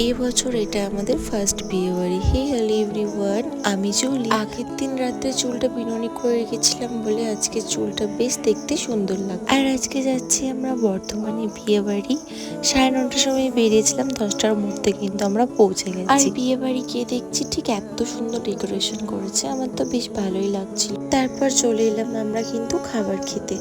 এই বছর এটা আমাদের ফার্স্ট বিয়ে বাড়ি। হে হ্যালো এভরিওয়ান, আমি জুলি। আগের দিন রাতে চুলটা বিনুনি করে রেখেছিলাম বলে আজকে চুলটা বেশ দেখতে সুন্দর লাগে। আর আজকে যাচ্ছি আমরা বর্ধমানে বিয়ে বাড়ি। 9:30টার সময় বেরিয়েছিলাম, 10টার মধ্যে কিন্তু আমরা পৌঁছে গেছি। আর বিয়ে বাড়ি গিয়ে দেখছি ঠিক এত সুন্দর ডেকোরেশন করেছে, আমার তো বেশ ভালোই লাগছিল। তারপর চলে এলাম আমরা কিন্তু খাবার খেতে।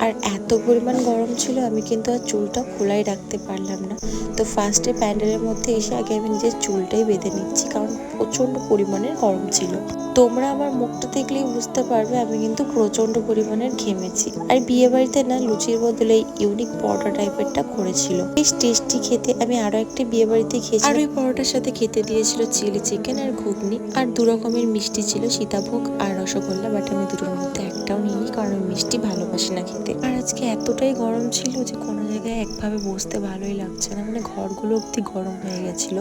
আর এত পরিমাণ গরম ছিল, আমি কিন্তু আর চুলটা খোলাই রাখতে পারলাম না। তো ফার্স্টে প্যান্ডেলের মধ্যে এসে আগে আমি নিজের চুলটাই বেঁধে নিচ্ছি, কারণ প্রচন্ড পরিমাণের গরম ছিল। তোমরা আমার মুখটা দেখলেই বুঝতে পারবে আমি কিন্তু প্রচন্ড পরিমাণের ঘেমেছি। আর বিয়ে বাড়িতে না লুচির বদলে ইউনিক পরোটা টাইপেরটা করেছিল, বেশ টেস্টি খেতে। আমি আরো একটা বিয়ে বাড়িতে খেয়েছি, আর ওই পরোটার সাথে খেতে দিয়েছিল চিলি চিকেন আর ঘুগনি, আর 2 রকমের মিষ্টি ছিল, সীতাভোগ আর রসগোল্লা। বাট আমি দুটোর মধ্যে একটাও নিইনি, কারণ আমি মিষ্টি ভালোবাসি না খেতে। আর আজকে এতটাই গরম ছিল যে কোনো জায়গায় একভাবে বসতে ভালোই লাগছে না, মানে ঘরগুলো অব্দি গরম হয়ে গেছিল।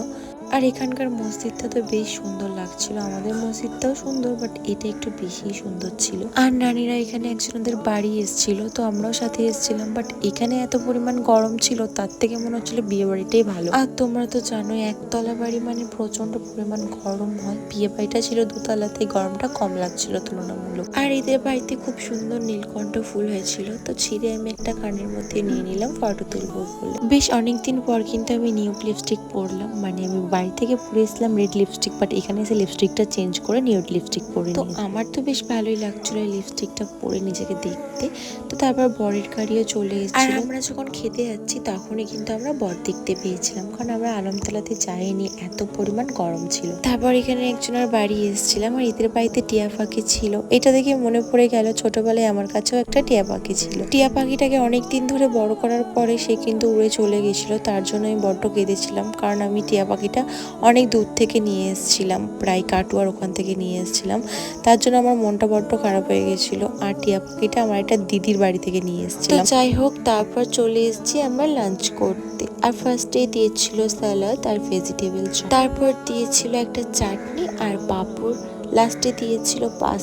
আর এখানকার মসজিদটা তো বেশ সুন্দর লাগছিল, আমাদের মসজিদটাও সুন্দর, বাট এটা একটু বেশি সুন্দর ছিল। আর নানিরা এখানে একজনদের বাড়ি এসেছিল, তো আমরাও সাথে এসেছিলাম। বাট এখানে এত পরিমাণ গরম ছিল, তার থেকে মনে হচ্ছিল বিয়ে বাড়িটাই ভালো। আর তোমরা তো জানোই একতলা বাড়ি মানে প্রচন্ড পরিমাণ গরম হয়। বিয়ে বাড়িটা ছিল 2তলাতে, গরমটা কম লাগছিল তুলনামূলক। আর এদের বাড়িতে খুব সুন্দর নীলকণ্ঠ ফুল হয়েছিল, তো ছিঁড়ে আমি একটা কানের মধ্যে নিয়ে নিলাম ফটো তুলবো বলে। বেশ অনেকদিন পর কিন্তু আমি নিউড লিপস্টিক পরলাম, মানে আমি বাড়ি থেকে পরে এসলাম রেড লিপস্টিক, বাট এখানে এসে লিপস্টিকটা চেঞ্জ করে নিউড লিপস্টিক পরে। তো আমার তো বেশ ভালোই লাগছিল এই লিপস্টিকটা পরে নিজেকে দেখতে। তো তারপর বরের গাড়িও চলে এসেছিল। আর আমরা যখন খেতে যাচ্ছি তখনই কিন্তু আমরা বর দেখতে পেয়েছিলাম, কারণ আমরা আলমতলাতে যাইনি, এত পরিমাণ গরম ছিল। তারপর এখানে একজনের বাড়ি এসেছিলাম, আর এদের বাড়িতে টিয়া পাখি ছিল। এটা দেখে মনে পড়ে গেল ছোটবেলায় আমার কাছেও একটা টিয়া পাখি ছিল। টিয়া পাখিটাকে অনেকদিন ধরে বড় করার পরে সে কিন্তু উড়ে চলে গেছিল, তার জন্য আমি বড্ড কেঁদেছিলাম, কারণ আমি টিয়া পাখিটা অনেক দূর থেকে নিয়ে এসেছিলাম, প্রায় কাটুয়ার ওখান থেকে নিয়ে এসেছিলাম। তার জন্য আমার মনটা বড্ড খারাপ হয়ে গেছিল। আর টিয়া পাখিটা আমার একটা দিদির বাড়ি থেকে নিয়ে এসেছিলাম। যাই হোক, তারপর চলে এসেছি আমরা লাঞ্চ করতে। আর ফার্স্টে দিয়েছিল স্যালাড আর ভেজিটেবল চপ, তারপর দিয়েছিল একটা চাটনি আর পাঁপড়, লাস্টে দিয়েছিল পাস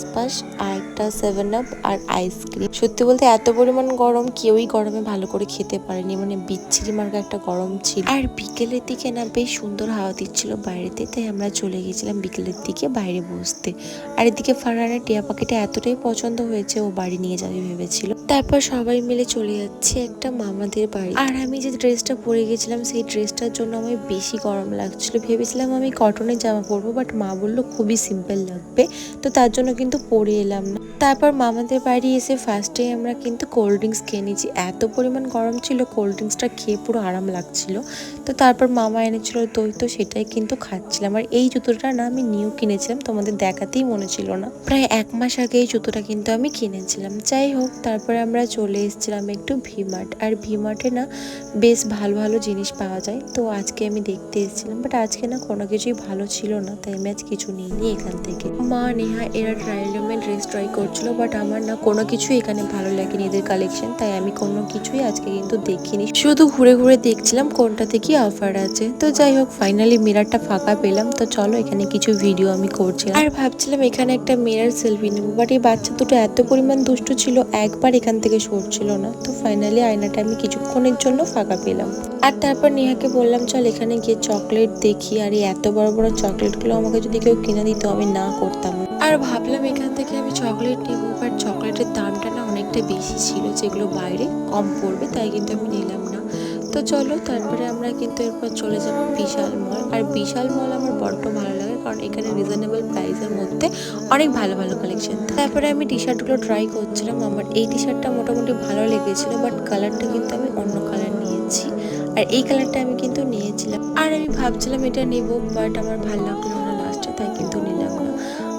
আর একটা 7 আপ আর আইসক্রিম। সত্যি বলতে এত পরিমাণ গরম কেউই গরমে ভালো করে খেতে পারেনি, মানে বিচ্ছিরি মার্কা একটা গরম ছিল। আর বিকেলের দিকে না বেশ সুন্দর হাওয়া দিচ্ছিল বাইরেতে, তাই আমরা চলে গেছিলাম বিকেলের দিকে বাইরে বসতে। আর এদিকে ফারহানের টিয়া পাখিটা এতটাই পছন্দ হয়েছে, ও বাড়ি নিয়ে যাবে ভেবেছিল। তারপর সবাই মিলে চলে যাচ্ছে একটা মামাদের বাড়ি। আর আমি যে ড্রেসটা পরে গেছিলাম সেই ড্রেসটার জন্য আমার বেশি গরম লাগছিল। ভেবেছিলাম আমি কটনের জামা পরবো, বাট মা বললো খুবই সিম্পল লাগবে, তো তার জন্য কিন্তু পরে এলাম না। তারপর মামাদের বাড়ি এসে ফার্স্টে আমরা কিন্তু কোল্ড ড্রিঙ্কস খেয়ে নিয়েছি। এত পরিমাণ গরম ছিল, কোল্ড ড্রিঙ্কসটা খেয়ে পুরো আরাম লাগছিল। তো তারপর মামা এনেছিল দই, তো সেটাই কিন্তু খাচ্ছিলাম। আর এই জুতোটা না আমি নিউ কিনেছিলাম, তোমাদের দেখাতেই মনে ছিল না, প্রায় 1 মাস আগে এই জুতোটা কিন্তু আমি কিনেছিলাম। যাই হোক, তারপরে আমরা চলে এসেছিলাম একটু ভিমার্ট। আর ভিমার্টে না বেশ ভালো ভালো জিনিস পাওয়া যায়, তো আজকে আমি দেখতে এসেছিলাম। বাট আজকে না কোনো কিছুই ভালো ছিল না, তাই আমি আজ কিছু নিইনি এখান থেকে। মা নেহা এরা ট্রায়াল রুমে ড্রেস ট্রাই করছিল, বাট আমার না কোনো কিছুই এখানে ভালো লাগেনি এদের কালেকশন, তাই আমি কোনো কিছুই আজকে কিন্তু দেখিনি, শুধু ঘুরে ঘুরে দেখছিলাম কোনটাতে কি অফার আছে। তো যাই হোক, ফাইনালি মিরারটা ফাঁকা পেলাম, তো চলো এখানে কিছু ভিডিও আমি করছিলাম। আর ভাবছিলাম এখানে একটা মিরার সেলফি নেবো, বাট এই বাচ্চা দুটো এত পরিমাণ দুষ্টু ছিল, একবার এখান থেকে সরছিল না। তো ফাইনালি আয়নাটা আমি কিছুক্ষণের জন্য ফাঁকা পেলাম। আর তারপর নেহাকে বললাম চল এখানে গিয়ে চকলেট দেখি। আর এই এত বড় বড় চকলেটগুলো আমাকে যদি কেউ কিনে দিত আমি না করতাম না। আর ভাবলাম এখান থেকে আমি চকলেট নেবো, বাট চকলেটের দামটা না অনেকটা বেশি ছিল, যেগুলো বাইরে কম পড়বে, তাই কিন্তু আমি নিলাম না। তো চলো, তারপরে আমরা কিন্তু এরপর চলে যাবো বিশাল মল। আর বিশাল মল আমার বড্ড ভালো লাগে, কারণ এখানে রিজনেবল প্রাইসের মধ্যে অনেক ভালো ভালো কালেকশন। তারপরে আমি টি শার্টগুলো ট্রাই করছিলাম, আমার এই টি শার্টটা মোটামুটি ভালো লেগেছিল, বাট কালারটা কিন্তু আমি অন্য কালার নিয়েছি। আর এই কালারটা আমি কিন্তু নিয়েছিলাম, আর আমি ভাবছিলাম এটা নেবো, বাট আমার ভালো লাগলো না লাস্টে, তাই কিন্তু নিলাম না।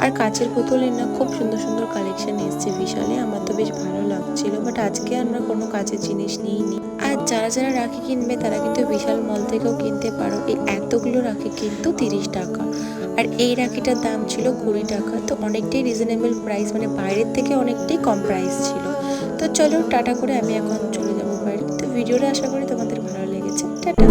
আর কাচের বোতলের না খুব সুন্দর সুন্দর কালেকশন এসছে বিশালে, আমার তো বেশ ভালো লাগছিল। বাট আজকে আমরা কোনো কাচের জিনিস নিইনি। আর যারা যারা রাখি কিনবে তারা কিন্তু বিশাল মল থেকেও কিনতে পারো। এই এতগুলো রাখি কিন্তু 30 টাকা, আর এই রাখিটার দাম ছিল 20 টাকা। তো অনেকটাই রিজনেবল প্রাইস, মানে বাইরের থেকে অনেকটাই কম প্রাইস ছিল। তো চলো টাটা করে আমি এখন চলে যাবো বাড়ি। তো ভিডিওটা আশা করি তোমাদের ভালো লেগেছে। টাটা।